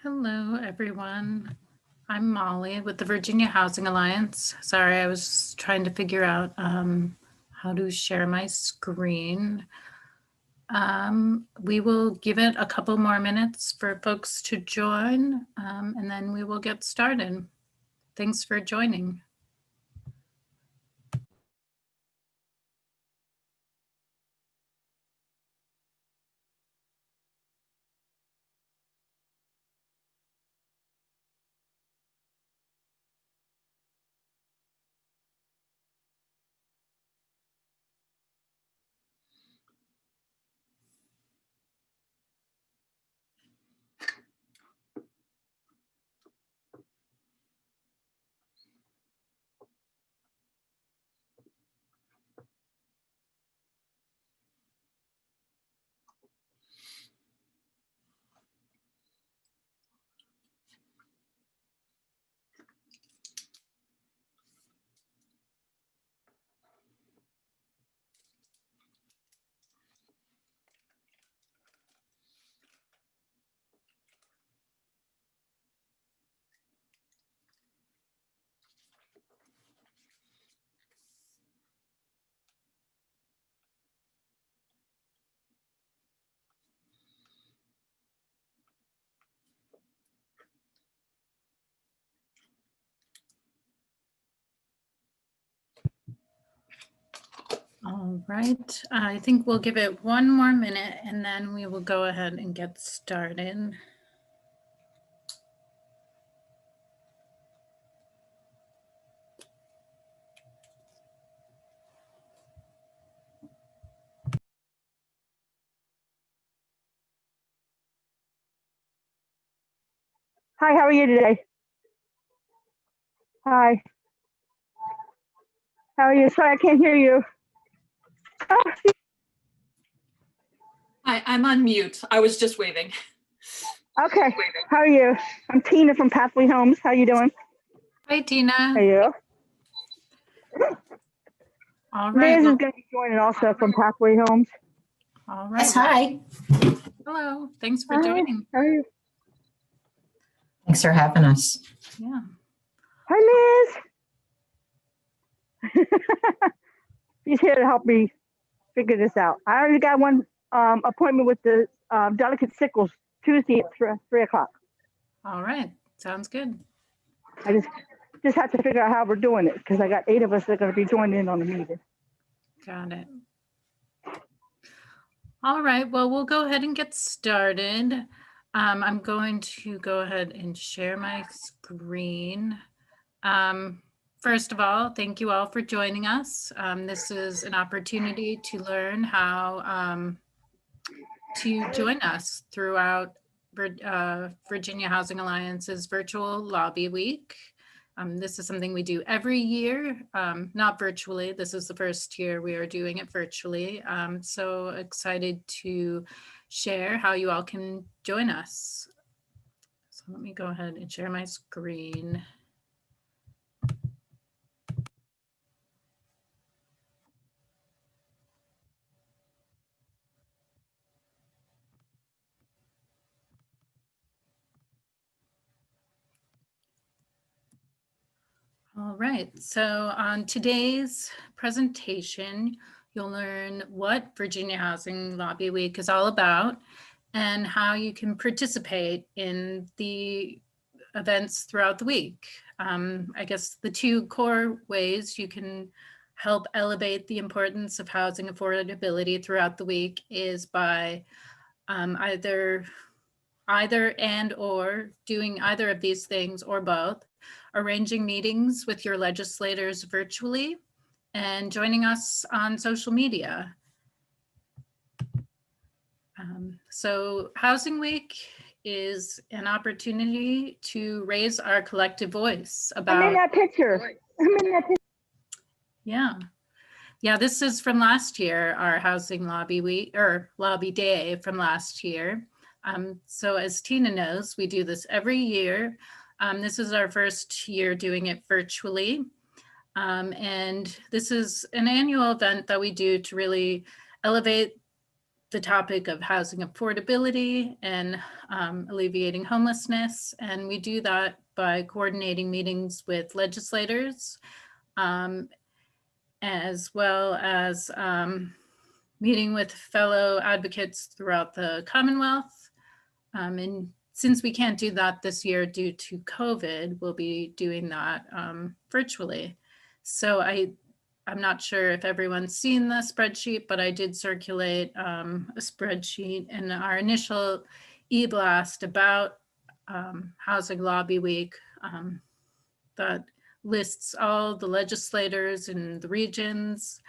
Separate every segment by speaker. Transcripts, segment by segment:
Speaker 1: Hello, everyone. I'm Molly with the Virginia Housing Alliance. Sorry, I was trying to figure out how to share my screen. We will give it a couple more minutes for folks to join, and then we will get started. Thanks for joining. All right, I think we'll give it one more minute and then we will go ahead and get started.
Speaker 2: Hi, how are you today? Hi. How are you? Sorry, I can't hear you. Oh,
Speaker 3: Hi, I'm on mute. I was just waving.
Speaker 2: okay. How are you? I'm Tina from Pathway Homes. How you doing?
Speaker 1: Hi, Tina.
Speaker 2: How are you?
Speaker 1: All right.
Speaker 2: Liz is going to be joining also from Pathway Homes.
Speaker 1: All right.
Speaker 4: Yes, hi.
Speaker 1: Hello. Thanks for
Speaker 2: Hi.
Speaker 1: joining.
Speaker 2: How are you?
Speaker 4: Thanks for having us.
Speaker 1: Yeah.
Speaker 2: Hi, Liz. She's here to help me figure this out. I already got one appointment with the Delicate Sickles Tuesday at 3 o'clock.
Speaker 1: All right. Sounds good.
Speaker 2: I just have to figure out how we're doing it because I got 8 of us that are going to be joining in on the meeting.
Speaker 1: Got it. All right. Well, we'll go ahead and get started. I'm going to go ahead and share my screen. First of all, thank you all for joining us. This is an opportunity to learn how to join us throughout Virginia Housing Alliance's virtual lobby week. This is something we do every year, not virtually. This is the first year we are doing it virtually. So excited to share how you all can join us. So let me go ahead and share my screen. All right, so on today's presentation, you'll learn what Virginia Housing Lobby Week is all about and how you can participate in the events throughout the week. I guess the 2 core ways you can help elevate the importance of housing affordability throughout the week is by either and or doing either of these things or both, arranging meetings with your legislators virtually, and joining us on social media. So Housing Week is an opportunity to raise our collective voice
Speaker 2: I'm in
Speaker 1: about,
Speaker 2: that picture. I'm in that picture.
Speaker 1: yeah. Yeah, this is from last year, our housing lobby week or lobby day from last year. So as Tina knows, we do this every year. This is our first year doing it virtually. And this is an annual event that we do to really elevate the topic of housing affordability and alleviating homelessness. And we do that by coordinating meetings with legislators, as well as meeting with fellow advocates throughout the Commonwealth. And since we can't do that this year due to COVID, we'll be doing that virtually. So I'm not sure if everyone's seen the spreadsheet, but I did circulate a spreadsheet in our initial e-blast about Housing Lobby Week that lists all the legislators in the regions,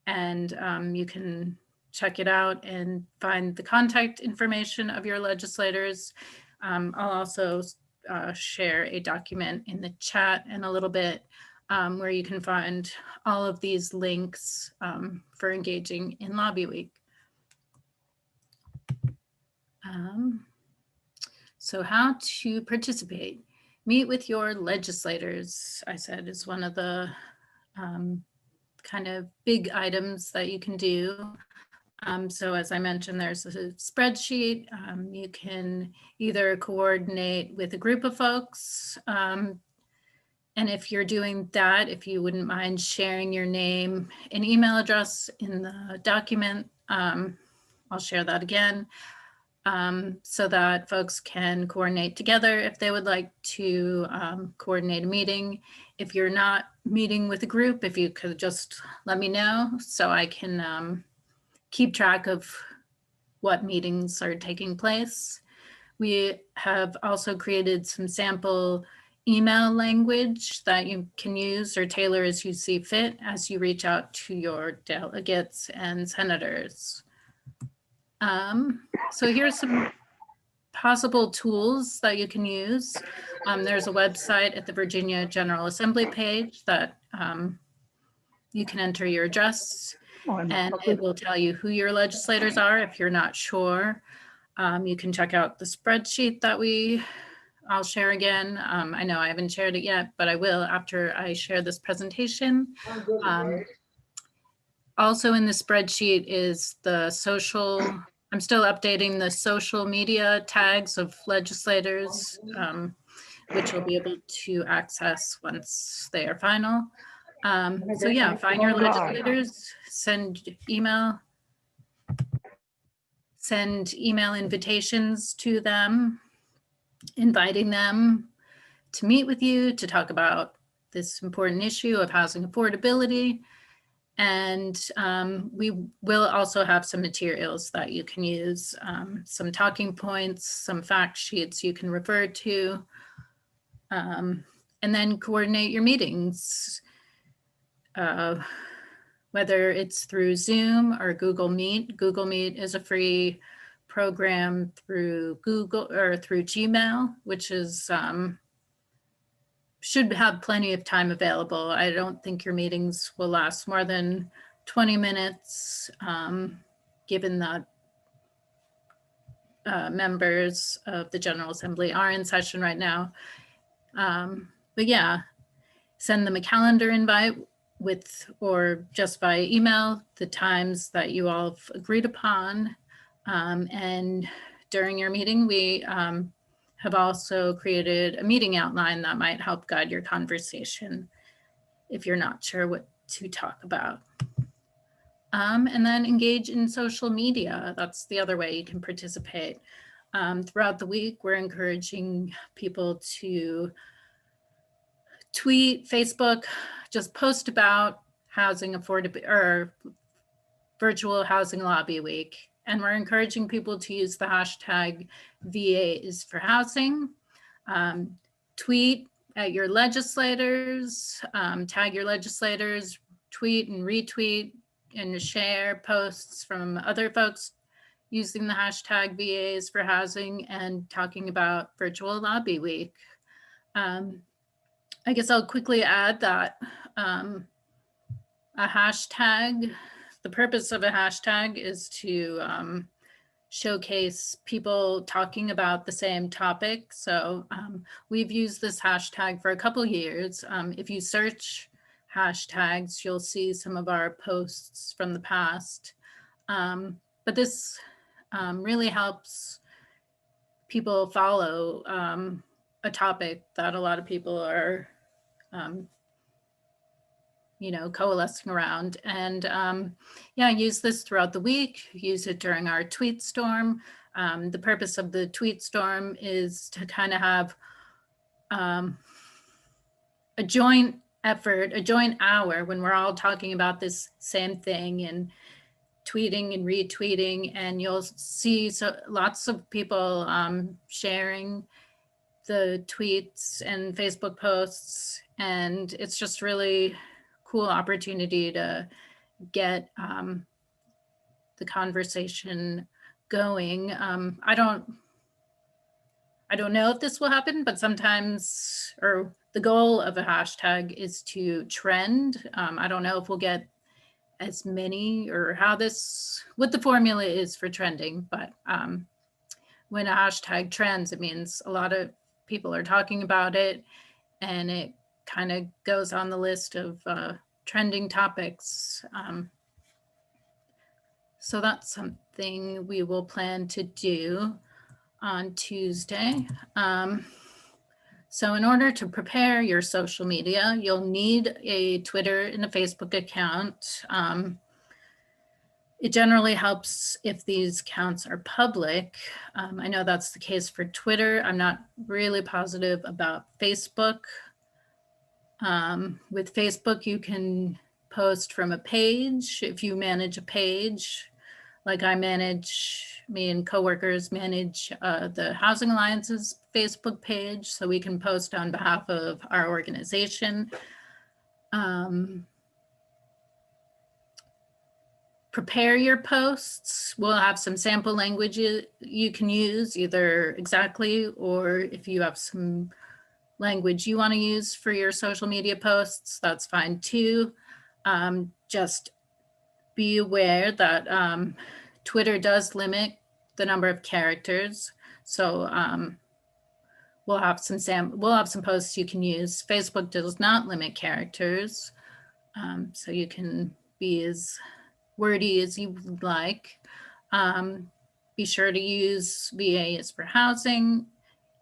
Speaker 1: and you can check it out and find the contact information of your legislators. I'll also share a document in the chat in a little bit where you can find all of these links for engaging in Lobby Week. So how to participate. Meet with your legislators, I said, is one of the kind of big items that you can do. So as I mentioned, there's a spreadsheet. You can either coordinate with a group of folks. And if you're doing that, if you wouldn't mind sharing your name and email address in the document, I'll share that again. So that folks can coordinate together if they would like to coordinate a meeting. If you're not meeting with a group, if you could just let me know so I can keep track of what meetings are taking place. We have also created some sample email language that you can use or tailor as you see fit as you reach out to your delegates and senators. So here's some possible tools that you can use. There's a website at the Virginia General Assembly page that you can enter your address, and it will tell you who your legislators are if you're not sure. You can check out the spreadsheet that I'll share again. I know I haven't shared it yet, but I will after I share this presentation. Also in the spreadsheet is the social, I'm still updating the social media tags of legislators, which you'll be able to access once they are final. So yeah, find your legislators, send email invitations to them, inviting them to meet with you to talk about this important issue of housing affordability. And we will also have some materials that you can use, some talking points, some fact sheets you can refer to, and then coordinate your meetings, whether it's through Zoom or Google Meet. Google Meet is a free program through Google or through Gmail, which is should have plenty of time available. I don't think your meetings will last more than 20 minutes, given that members of the General Assembly are in session right now. But yeah, send them a calendar invite with, or just by email, the times that you all have agreed upon. And during your meeting, we have also created a meeting outline that might help guide your conversation if you're not sure what to talk about. And then engage in social media. That's the other way you can participate. Throughout the week, we're encouraging people to tweet, Facebook, just post about housing affordability or virtual housing lobby week. And we're encouraging people to use the hashtag VAs for housing. Tweet at your legislators, tag your legislators, tweet and retweet and share posts from other folks using the hashtag VAs for housing and talking about virtual lobby week. I guess I'll quickly add that a hashtag, the purpose of a hashtag is to showcase people talking about the same topic. So we've used this hashtag for a couple years. If you search hashtags, you'll see some of our posts from the past. But this really helps people follow a topic that a lot of people are coalescing around. And yeah, use this throughout the week, use it during our tweet storm. The purpose of the tweet storm is to kind of have a joint effort, a joint hour when we're all talking about this same thing and tweeting and retweeting, and you'll see lots of people sharing the tweets and Facebook posts, and it's just really cool opportunity to get the conversation going. I don't know if this will happen, but sometimes, or the goal of a hashtag is to trend. I don't know if we'll get as many or what the formula is for trending, but when a hashtag trends, it means a lot of people are talking about it, and it kind of goes on the list of trending topics. So that's something we will plan to do on Tuesday. So in order to prepare your social media, you'll need a Twitter and a Facebook account. It generally helps if these accounts are public. I know that's the case for Twitter. I'm not really positive about Facebook. With Facebook, you can post from a page. If you manage a page, like me and coworkers manage the Housing Alliance's Facebook page, so we can post on behalf of our organization. Prepare your posts. We'll have some sample language you can use, either exactly, or if you have some language you want to use for your social media posts, that's fine too. Just be aware that Twitter does limit the number of characters. So we'll have some posts you can use. Facebook does not limit characters. So you can be as wordy as you would like. Be sure to use VAs for housing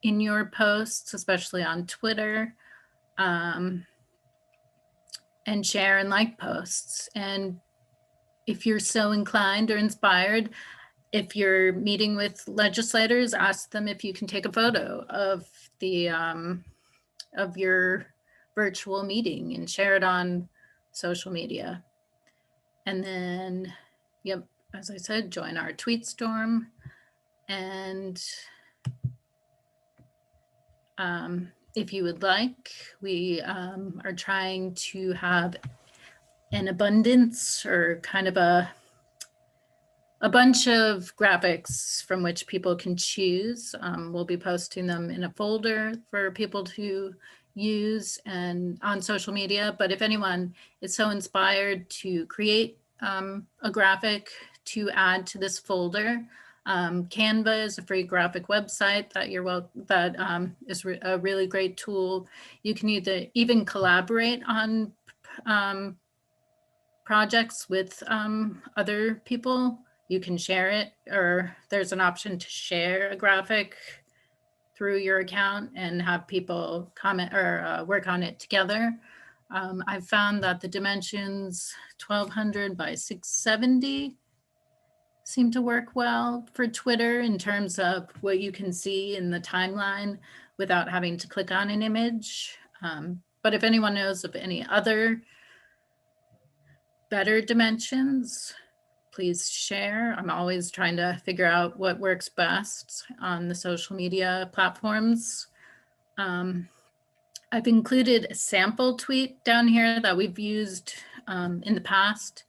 Speaker 1: in your posts, especially on Twitter, and share and like posts. And if you're so inclined or inspired, if you're meeting with legislators, ask them if you can take a photo of of your virtual meeting and share it on social media. And then, yep, as I said, join our tweet storm. And if you would like, we are trying to have an abundance, or kind of a bunch of graphics from which people can choose. We'll be posting them in a folder for people to use and on social media. But if anyone is so inspired to create a graphic to add to this folder, Canva is a free graphic website that is a really great tool. You can even collaborate on projects with other people. You can share it, or there's an option to share a graphic through your account and have people comment or work on it together. I've found that the dimensions 1200 by 670 seem to work well for Twitter in terms of what you can see in the timeline without having to click on an image. But if anyone knows of any other better dimensions, please share. I'm always trying to figure out what works best on the social media platforms. I've included a sample tweet down here that we've used in the past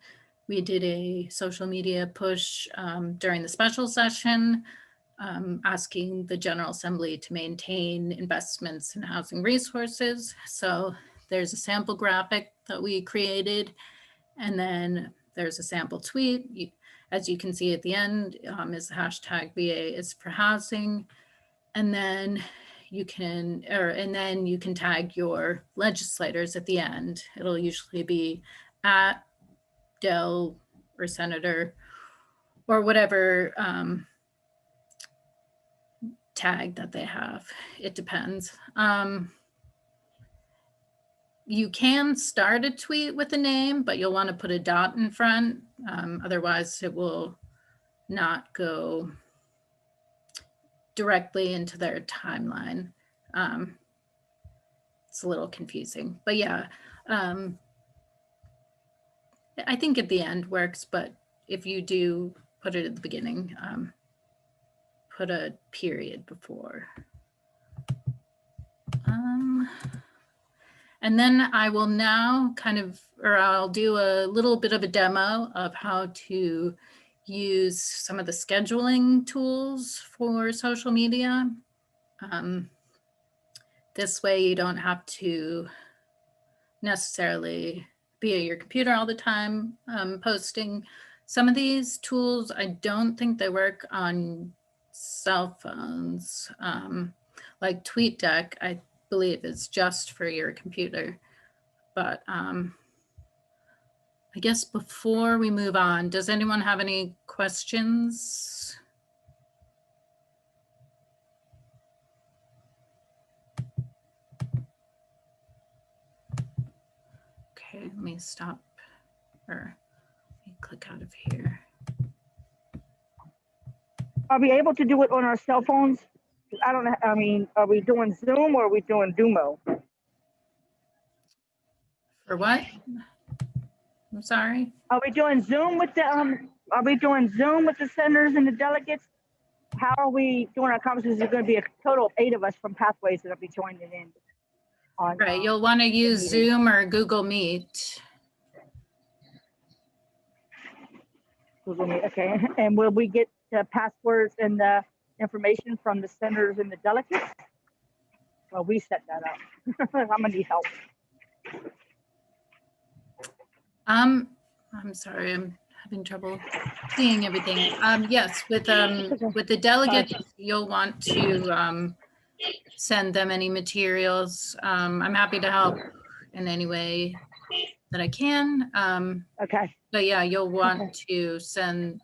Speaker 1: We did a social media push during the special session, asking the General Assembly to maintain investments in housing resources. So there's a sample graphic that we created, and then there's a sample tweet. As you can see at the end, is the hashtag VA is for housing. And then you can, and then you can tag your legislators at the end. It'll usually be at Dell or Senator or whatever tag that they have. It depends. You can start a tweet with a name, but you'll want to put a dot in front. Otherwise, it will not go directly into their timeline. It's a little confusing, but yeah, I think at the end works, but if you do put it at the beginning, put a period before. And then I will now I'll do a little bit of a demo of how to use some of the scheduling tools for social media. This way you don't have to necessarily be at your computer all the time posting. Some of these tools, I don't think they work on cell phones. Like TweetDeck, I believe is just for your computer. But I guess before we move on, does anyone have any questions? Okay, let me stop, or let me click out of here.
Speaker 2: Are we able to do it on our cell phones? I don't know. I mean, are we doing Zoom or are we doing Dumo?
Speaker 1: For what? I'm sorry.
Speaker 2: Are we doing Zoom with the Are we doing Zoom with the senators and the delegates? How are we doing our conversations? There's going to be a total of 8 of us from Pathways that'll be joining in. On,
Speaker 1: Right, you'll want to use
Speaker 2: meeting.
Speaker 1: Zoom or Google Meet.
Speaker 2: Google Meet. Okay, and will we get the passwords and the information from the senators and the delegates? Well, we set that up. I'm gonna need help.
Speaker 1: I'm sorry, I'm having trouble seeing everything. Yes, with the delegates, you'll want to send them any materials. I'm happy to help in any way that I can.
Speaker 2: Okay.
Speaker 1: But yeah, you'll want to send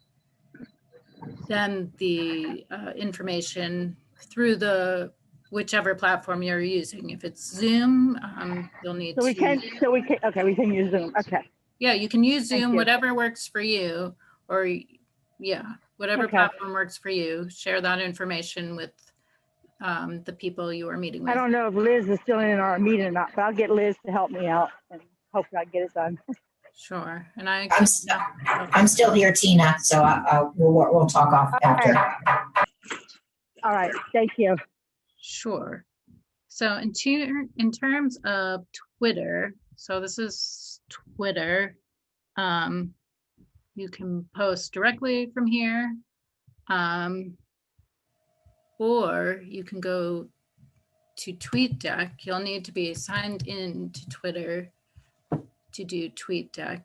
Speaker 1: them the information through the whichever platform you're using. If it's Zoom, you'll need
Speaker 2: So we can. Okay, we can use Zoom. Okay.
Speaker 1: Yeah, you can use
Speaker 2: Thank
Speaker 1: Zoom,
Speaker 2: you.
Speaker 1: whatever works for you, or yeah, whatever
Speaker 2: Okay.
Speaker 1: platform works for you. Share that information with the people you are meeting with.
Speaker 2: I don't know if Liz is still in our meeting or not, but I'll get Liz to help me out and hopefully I get it done.
Speaker 1: Sure, and
Speaker 4: I'm still here, Tina, so we'll talk off after.
Speaker 2: All right. Thank you.
Speaker 1: Sure. So in terms of Twitter, so this is Twitter. You can post directly from here, or you can go to TweetDeck. You'll need to be signed in to Twitter to do TweetDeck.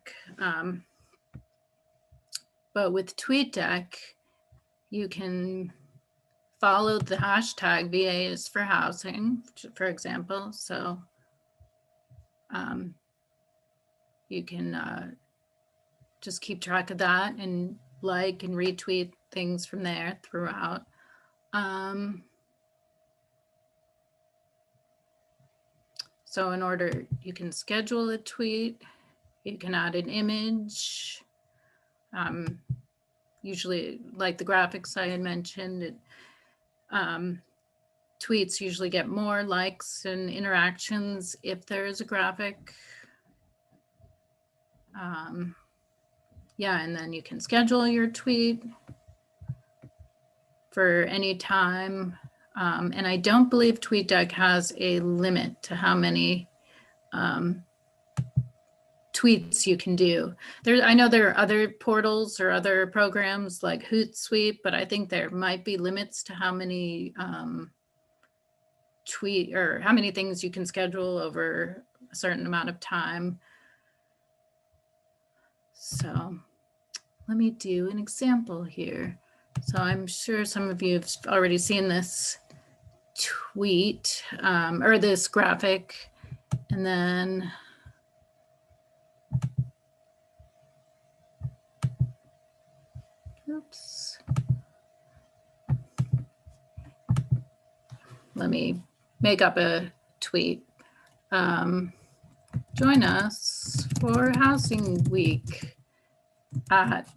Speaker 1: But with TweetDeck, you can follow the hashtag VA is for housing, for example. So you can just keep track of that and like and retweet things from there throughout. So in order, you can schedule a tweet, you can add an image. Usually, like the graphics I had mentioned, tweets usually get more likes and interactions if there is a graphic. Yeah, and then you can schedule your tweet for any time. And I don't believe TweetDeck has a limit to how many tweets you can do. I know there are other portals or other programs like Hootsuite, but I think there might be limits to how many tweet or how many things you can schedule over a certain amount of time. So let me do an example here. So I'm sure some of you have already seen this tweet or this graphic. And then oops. Let me make up a tweet. Join us for Housing Week at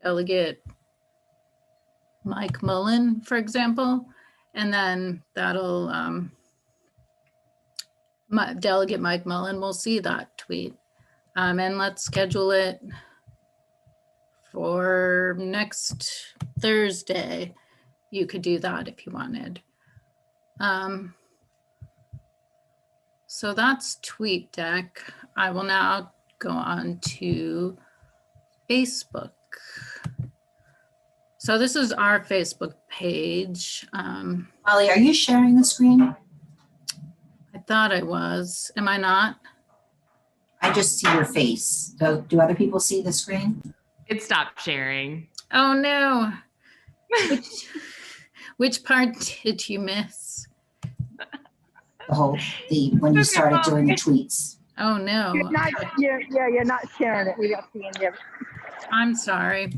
Speaker 1: Delegate Mike Mullen, for example. And then that'll, Delegate Mike Mullen will see that tweet. And let's schedule it for next Thursday. You could do that if you wanted. So that's TweetDeck. I will now go on to Facebook. So this is our Facebook page.
Speaker 4: Molly, are you sharing the screen?
Speaker 1: I thought I was. Am I not?
Speaker 4: I just see your face. Do other people see the screen?
Speaker 5: It stopped sharing.
Speaker 1: Oh no. Which part did you miss?
Speaker 4: When you started doing the tweets.
Speaker 1: Oh no.
Speaker 2: You're not sharing it. We don't see any of it.
Speaker 1: I'm sorry.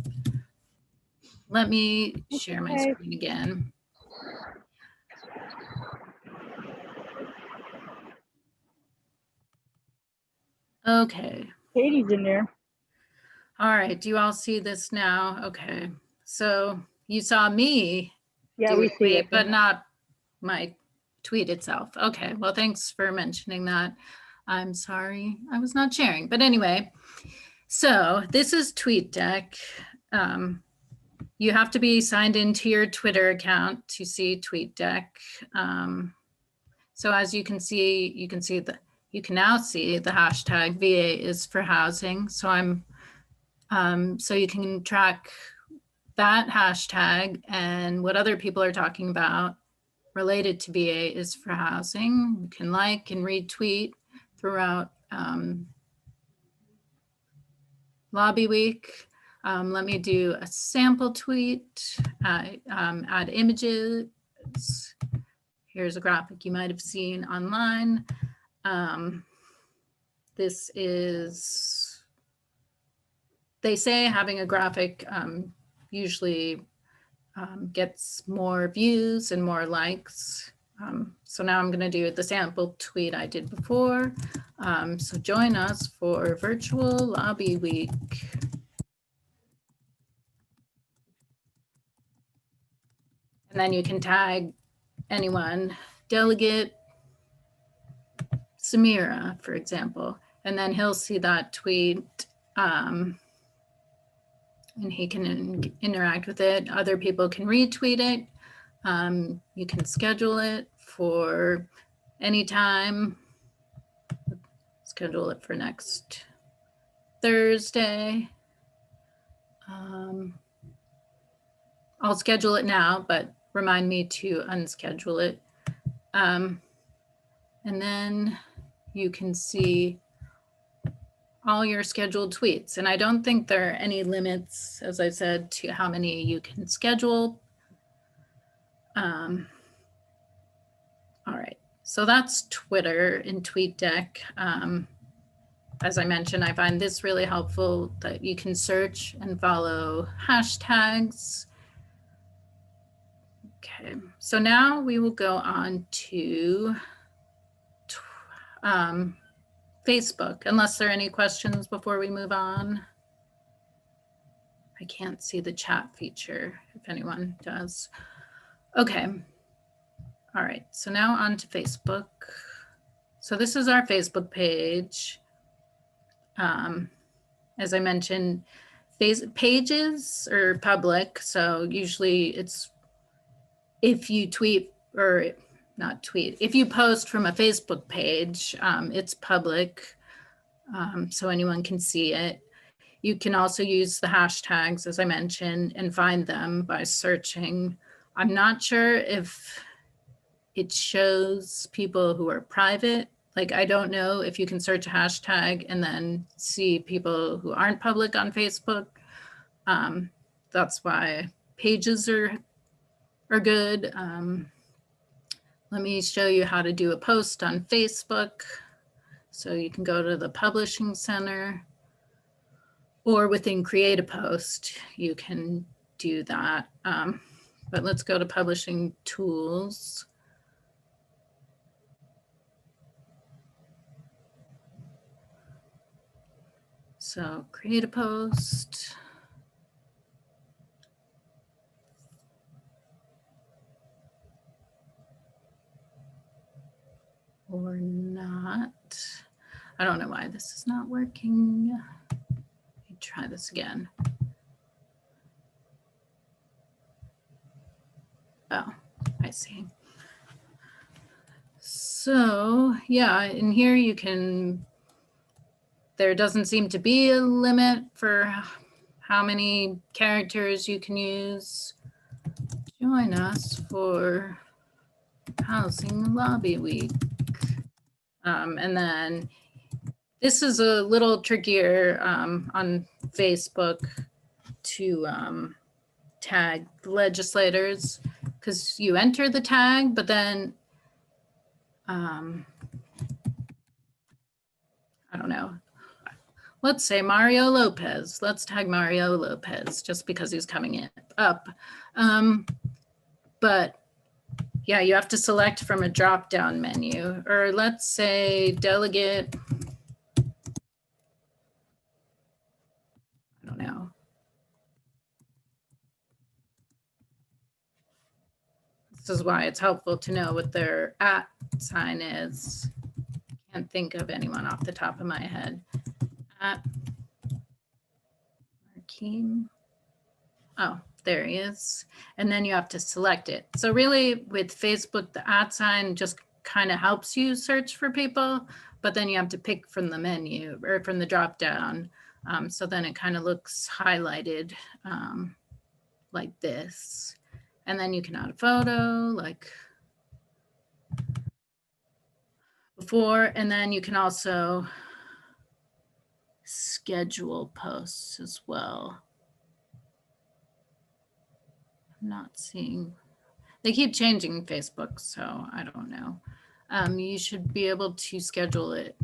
Speaker 1: Let me share my
Speaker 2: Okay.
Speaker 1: screen again. Okay.
Speaker 2: Katie's in there.
Speaker 1: All right. Do you all see this now? Okay. So you saw me
Speaker 2: Yeah,
Speaker 1: do
Speaker 2: we
Speaker 1: a
Speaker 2: see
Speaker 1: tweet,
Speaker 2: it.
Speaker 1: but not my tweet itself. Okay. Well, thanks for mentioning that. I'm sorry I was not sharing. But anyway, so this is TweetDeck. You have to be signed into your Twitter account to see TweetDeck. So as you can can now see the hashtag VA is for housing. So so you can track that hashtag and what other people are talking about related to VA is for housing. You can like and retweet throughout Lobby Week. Let me do a sample tweet, add images. Here's a graphic you might have seen online. This is, they say having a graphic usually gets more views and more likes. So now I'm going to do the sample tweet I did before. So join us for virtual lobby week. And then you can tag anyone, Delegate Samira, for example, and then he'll see that tweet and he can interact with it. Other people can retweet it. You can schedule it for any time. Schedule it for next Thursday. I'll schedule it now, but remind me to unschedule it. And then you can see all your scheduled tweets. And I don't think there are any limits, as I said, to how many you can schedule. All right, so that's Twitter and TweetDeck. As I mentioned, I find this really helpful that you can search and follow hashtags. Okay, so now we will go on to Facebook, unless there are any questions before we move on. I can't see the chat feature if anyone does. Okay. All right, so now on to Facebook. So this is our Facebook page. As I mentioned, pages are public. So usually it's if you tweet or not tweet, if you post from a Facebook page, it's public. so anyone can see it. You can also use the hashtags, as I mentioned, and find them by searching. I'm not sure if it shows people who are private. Like, I don't know if you can search a hashtag and then see people who aren't public on Facebook. That's why pages are good. Let me show you how to do a post on Facebook. So you can go to the Publishing Center, or within Create a Post, you can do that. But let's go to Publishing Tools. So create a post. Or not. I don't know why this is not working. Let me try this again. Oh, I see. So yeah, in here you can, there doesn't seem to be a limit for how many characters you can use. Join us for Housing Lobby Week. And then this is a little trickier on Facebook to tag legislators, because you enter the tag, but then I don't know. Let's say Mario Lopez. Let's tag Mario Lopez just because he's coming up. But yeah, you have to select from a drop-down menu, or let's say delegate. I don't know. This is why it's helpful to know what their @ sign is. Can't think of anyone off the top of my head. @Markeem. Oh, there he is. And then you have to select it. So really with Facebook, the @ sign just kind of helps you search for people, but then you have to pick from the menu or from the drop down. So then it kind of looks highlighted like this. And then you can add a photo like before, and then you can also schedule posts as well. I'm not seeing, they keep changing Facebook, so I don't know. You should be able to schedule it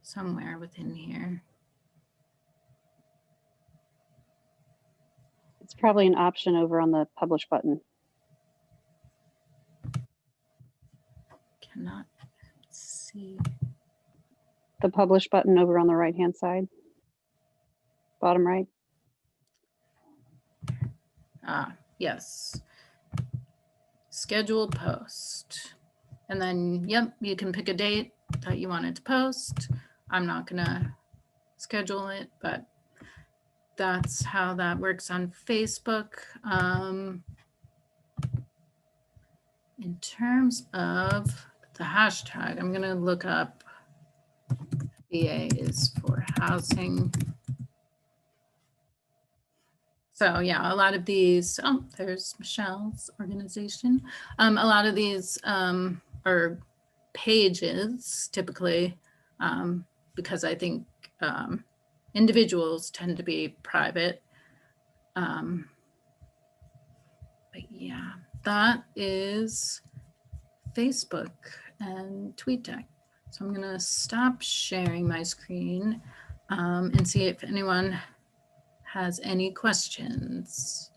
Speaker 1: somewhere within here.
Speaker 6: It's probably an option over on the publish button.
Speaker 1: Cannot see.
Speaker 6: The publish button over on the right-hand side, bottom right.
Speaker 1: Yes. Scheduled post. And then, yep, you can pick a date that you wanted to post. I'm not gonna schedule it, but that's how that works on Facebook. In terms of the hashtag, I'm gonna look up VA is for housing. So yeah, a lot of these, oh, there's Michelle's organization. A lot of these are pages typically, because I think individuals tend to be private. But yeah, that is Facebook and TweetDeck. So I'm gonna stop sharing my screen and see if anyone has any questions.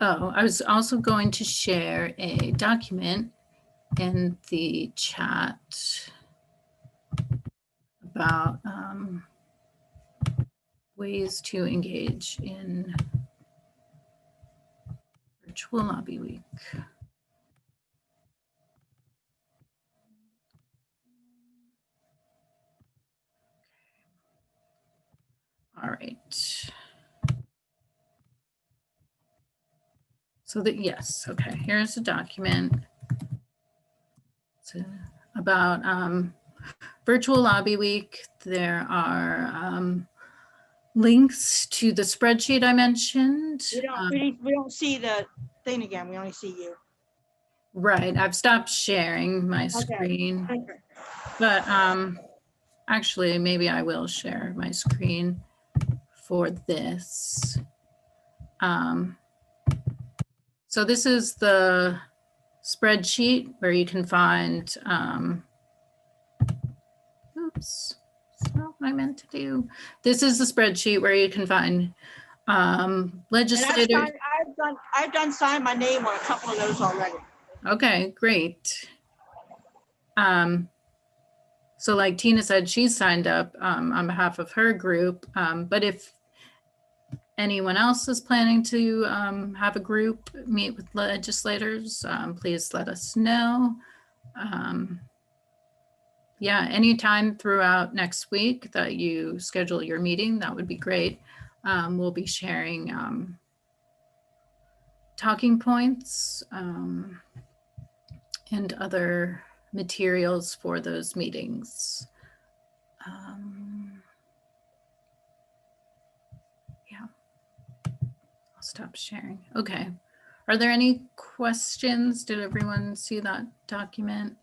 Speaker 1: Oh, I was also going to share a document in the chat about ways to engage in virtual lobby week. All right. So that, yes, okay, here's the document. about Virtual Lobby Week. There are links to the spreadsheet I mentioned.
Speaker 7: We don't see the thing again. We only see you.
Speaker 1: Right, I've stopped sharing my
Speaker 7: Okay.
Speaker 1: screen,
Speaker 7: Okay.
Speaker 1: but actually, maybe I will share my screen for this. So this is the spreadsheet where you can find, oops, that's not what I meant to do. This is the spreadsheet where you can find
Speaker 7: And
Speaker 1: legislators.
Speaker 7: I've done sign my name on a couple of those already.
Speaker 1: Okay, great. So like Tina said, she's signed up on behalf of her group. But if anyone else is planning to have a group meet with legislators, please let us know. Yeah, anytime throughout next week that you schedule your meeting, that would be great. We'll be sharing talking points and other materials for those meetings. Yeah, I'll stop sharing. Okay. Are there any questions? Did everyone see that document?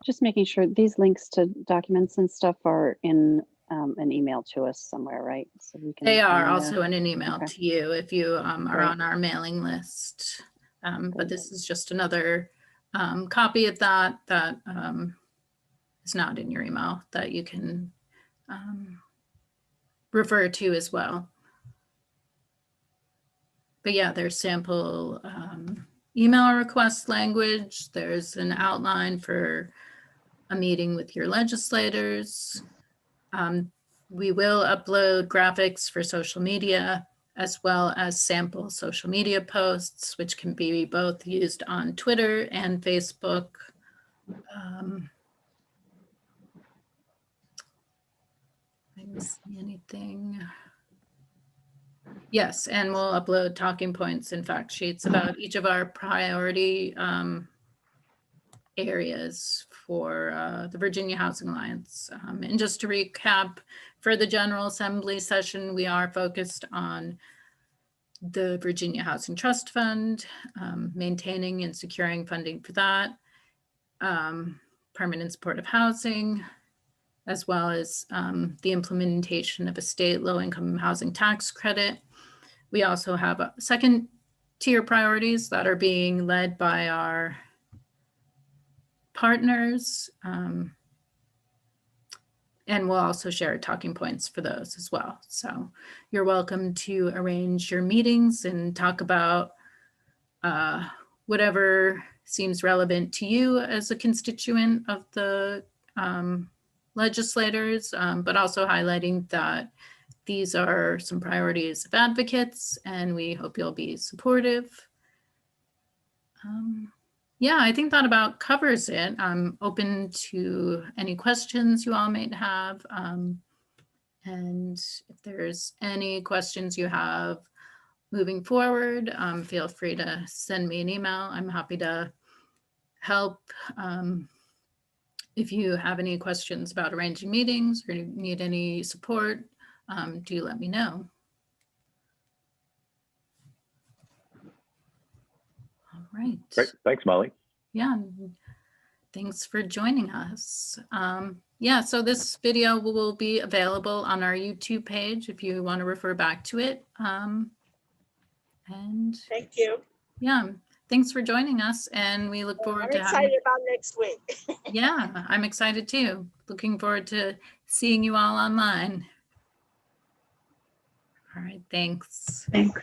Speaker 6: Just making sure these links to documents and stuff are in an email to us somewhere, right? So we can.
Speaker 1: They are
Speaker 6: find
Speaker 1: also in an email
Speaker 6: Okay.
Speaker 1: to you if you are
Speaker 6: Great.
Speaker 1: on our mailing list. But
Speaker 6: Good.
Speaker 1: this is just another copy of that is not in your email that you can refer to as well. But yeah, there's sample email request language. There's an outline for a meeting with your legislators. We will upload graphics for social media as well as sample social media posts, which can be both used on Twitter and Facebook. I didn't see anything. Yes, and we'll upload talking points and fact sheets about each of our priority areas for the Virginia Housing Alliance. And just to recap, for the General Assembly session, we are focused on the Virginia Housing Trust Fund, maintaining and securing funding for that, permanent supportive housing, as well as the implementation of a state low-income housing tax credit. We also have second tier priorities that are being led by our partners. And we'll also share talking points for those as well. So you're welcome to arrange your meetings and talk about whatever seems relevant to you as a constituent of the legislators, but also highlighting that these are some priorities of advocates and we hope you'll be supportive. Yeah, I think that about covers it. I'm open to any questions you all might have. And if there's any questions you have moving forward, feel free to send me an email. I'm happy to help. If you have any questions about arranging meetings or need any support, do let me know. All right.
Speaker 8: Great. Thanks, Molly.
Speaker 1: Yeah. Thanks for joining us. Yeah, so this video will be available on our YouTube page if you want to refer back to it. And
Speaker 7: Thank you.
Speaker 1: yeah, thanks for joining us and we look forward
Speaker 7: I'm
Speaker 1: to having.
Speaker 7: excited about next week.
Speaker 1: Yeah, I'm excited too. Looking forward to seeing you all online. All right, thanks.
Speaker 2: Thanks.